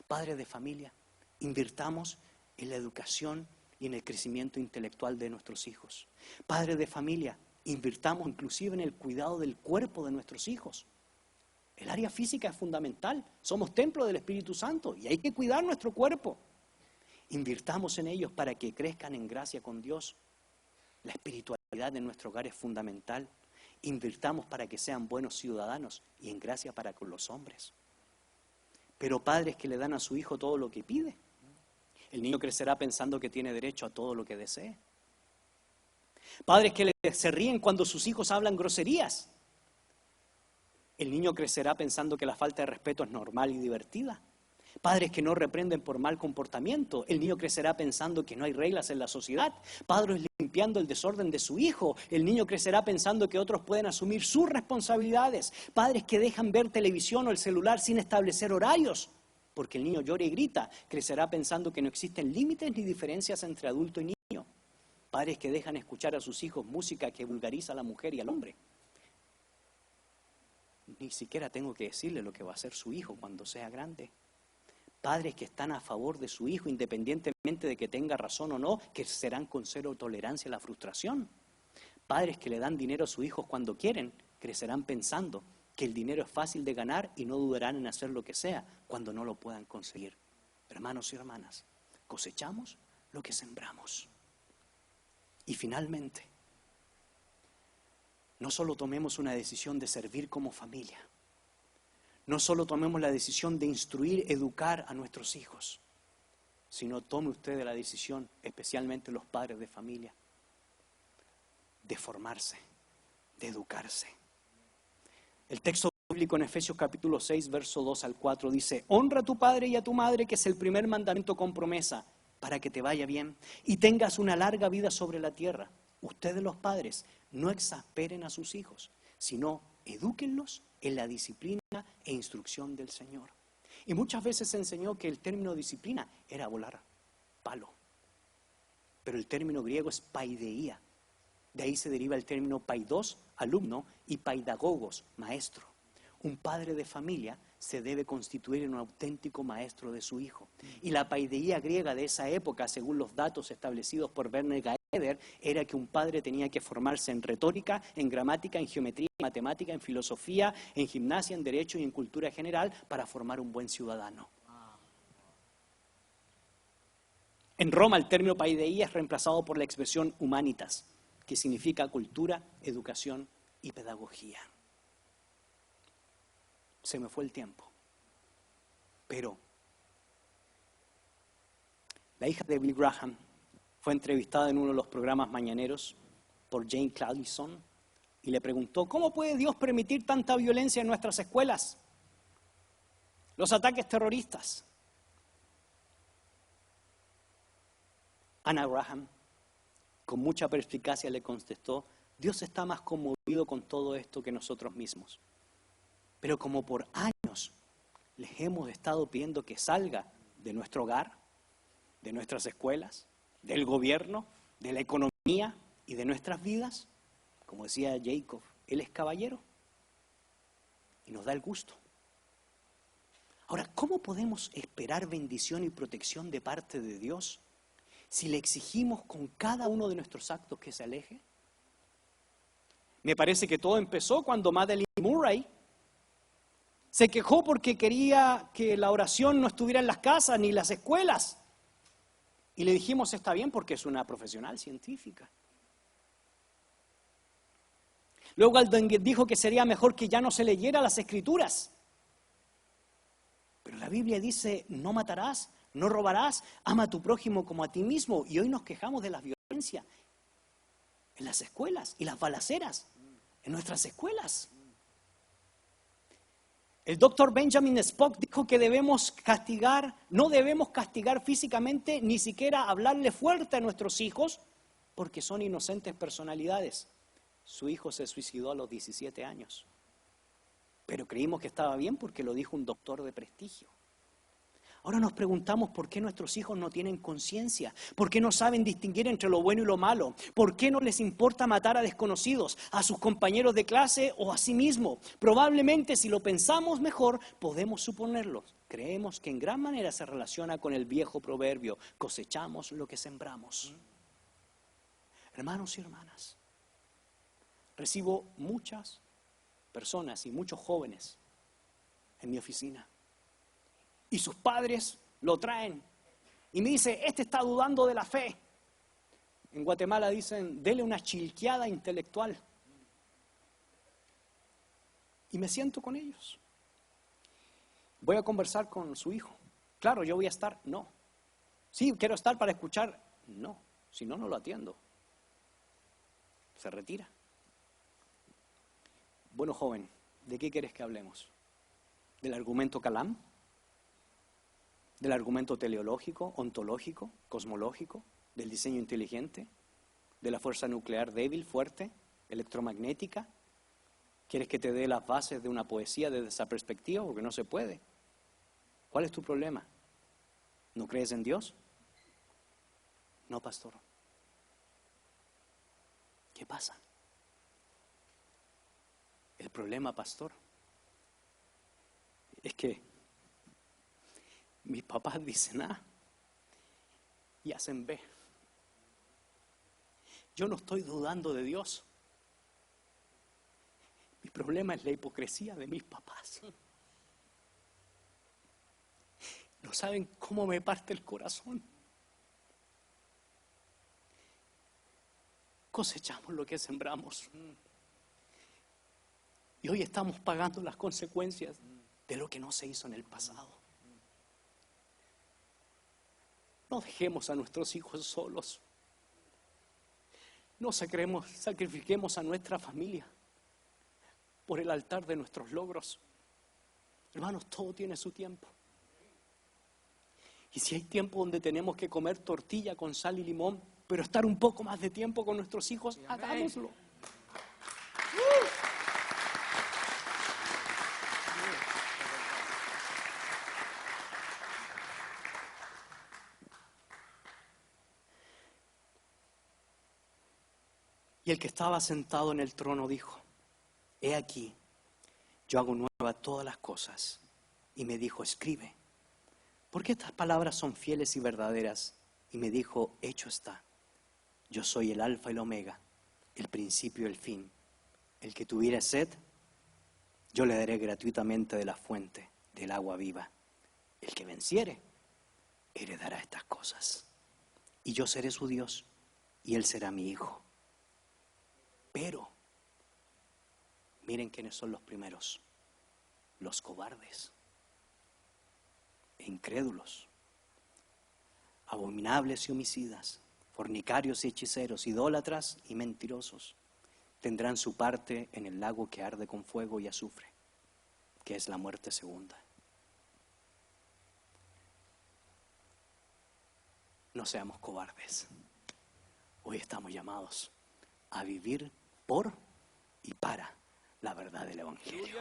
Padres de familia, invirtamos en la educación y en el crecimiento intelectual de nuestros hijos. Padres de familia, invirtamos inclusive en el cuidado del cuerpo de nuestros hijos. El área física es fundamental, somos templo del Espíritu Santo y hay que cuidar nuestro cuerpo. Invirtamos en ellos para que crezcan en gracia con Dios. La espiritualidad de nuestro hogar es fundamental. Invirtamos para que sean buenos ciudadanos y en gracia para con los hombres. Pero padres que le dan a su hijo todo lo que pide, el niño crecerá pensando que tiene derecho a todo lo que desee. Padres que se ríen cuando sus hijos hablan groserías, el niño crecerá pensando que la falta de respeto es normal y divertida. Padres que no reprenden por mal comportamiento, el niño crecerá pensando que no hay reglas en la sociedad. Padres limpiando el desorden de su hijo, el niño crecerá pensando que otros pueden asumir sus responsabilidades. Padres que dejan ver televisión o el celular sin establecer horarios, porque el niño llora y grita, crecerá pensando que no existen límites ni diferencias entre adulto y niño. Padres que dejan escuchar a sus hijos música que vulgariza a la mujer y al hombre. Ni siquiera tengo que decirle lo que va a hacer su hijo cuando sea grande. Padres que están a favor de su hijo, independientemente de que tenga razón o no, que serán con cero tolerancia a la frustración. Padres que le dan dinero a sus hijos cuando quieren, crecerán pensando que el dinero es fácil de ganar y no dudarán en hacer lo que sea cuando no lo puedan conseguir. Hermanos y hermanas, cosechamos lo que sembramos. Y finalmente, no solo tomemos una decisión de servir como familia, no solo tomemos la decisión de instruir, educar a nuestros hijos, sino tome usted la decisión, especialmente los padres de familia, de formarse, de educarse. El texto bíblico en Efesios capítulo 6, verso 2 al 4 dice: honra a tu padre y a tu madre, que es el primer mandamiento con promesa, para que te vaya bien y tengas una larga vida sobre la tierra. Ustedes los padres, no exasperen a sus hijos, sino edúquenlos en la disciplina e instrucción del Señor. Y muchas veces se enseñó que el término disciplina era volar palo. Pero el término griego es paideía. De ahí se deriva el término paidos, alumno, y paidagogos, maestro. Un padre de familia se debe constituir en un auténtico maestro de su hijo. Y la paideía griega de esa época, según los datos establecidos por Werner Gaeder, era que un padre tenía que formarse en retórica, en gramática, en geometría, en matemática, en filosofía, en gimnasia, en derecho y en cultura general para formar un buen ciudadano. En Roma el término paideía es reemplazado por la expresión humanitas, que significa cultura, educación y pedagogía. Se me fue el tiempo. Pero la hija de Bill Graham fue entrevistada en uno de los programas mañaneros por Jane Clausen y le preguntó: ¿cómo puede Dios permitir tanta violencia en nuestras escuelas? Los ataques terroristas. Anna Graham, con mucha perspicacia, le contestó: Dios está más conmovido con todo esto que nosotros mismos. Pero como por años les hemos estado pidiendo que salga de nuestro hogar, de nuestras escuelas, del gobierno, de la economía y de nuestras vidas, como decía Jacob, Él es caballero y nos da el gusto. Ahora, ¿cómo podemos esperar bendición y protección de parte de Dios si le exigimos con cada uno de nuestros actos que se aleje? Me parece que todo empezó cuando Madeleine Murray se quejó porque quería que la oración no estuviera en las casas ni en las escuelas. Y le dijimos: está bien, porque es una profesional científica. Luego alguien dijo que sería mejor que ya no se leyera las escrituras. Pero la Biblia dice: no matarás, no robarás, ama a tu prójimo como a ti mismo. Y hoy nos quejamos de la violencia. violencia en las escuelas y las balaceras en nuestras escuelas. El doctor Benjamin Spock dijo que no debemos castigar físicamente, ni siquiera hablarle fuerte a nuestros hijos, porque son inocentes personalidades. Su hijo se suicidó a los 17 años, pero creímos que estaba bien porque lo dijo un doctor de prestigio. Ahora nos preguntamos por qué nuestros hijos no tienen conciencia, por qué no saben distinguir entre lo bueno y lo malo, por qué no les importa matar a desconocidos, a sus compañeros de clase o a sí mismo. Probablemente si lo pensamos mejor podemos suponerlo. Creemos que en gran manera se relaciona con el viejo proverbio, cosechamos lo que sembramos. Hermanos y hermanas, recibo muchas personas y muchos jóvenes en mi oficina. Y sus padres lo traen. Y me dice, este está dudando de la fe. En Guatemala dicen, dele una chilqueada intelectual. Y me siento con ellos. Voy a conversar con su hijo. Claro, yo voy a estar. No. Sí, quiero estar para escuchar. No, si no, no lo atiendo. Se retira. Bueno, joven, ¿de qué quieres que hablemos? ¿Del argumento Calam? ¿Del argumento teleológico, ontológico, cosmológico, del diseño inteligente, de la fuerza nuclear débil, fuerte, electromagnética? ¿Quieres que te dé las bases de una poesía desde esa perspectiva? Porque no se puede. ¿Cuál es tu problema? ¿No crees en Dios? No, pastor. ¿Qué pasa? El problema, pastor, es que mis papás dicen A y hacen B. Yo no estoy dudando de Dios. Mi problema es la hipocresía de mis papás. No saben cómo me parte el corazón. Cosechamos lo que sembramos. Y hoy estamos pagando las consecuencias de lo que no se hizo en el pasado. No dejemos a nuestros hijos solos. No sacrifiquemos a nuestra familia por el altar de nuestros logros. Hermanos, todo tiene su tiempo. Y si hay tiempo donde tenemos que comer tortilla con sal y limón, pero estar un poco más de tiempo con nuestros hijos, hagámoslo. Y el que estaba sentado en el trono dijo, he aquí, yo hago nuevas todas las cosas. Y me dijo, escribe, porque estas palabras son fieles y verdaderas. Y me dijo, hecho está, yo soy el alfa y el omega, el principio y el fin. El que tuviere sed, yo le daré gratuitamente de la fuente del agua viva. El que venciere, heredará estas cosas. Y yo seré su Dios, y él será mi hijo. Pero, miren quiénes son los primeros, los cobardes, e incrédulos, abominables y homicidas, fornicarios y hechiceros, idólatras y mentirosos, tendrán su parte en el lago que arde con fuego y azufre, que es la muerte segunda. No seamos cobardes. Hoy estamos llamados a vivir por y para la verdad del Evangelio.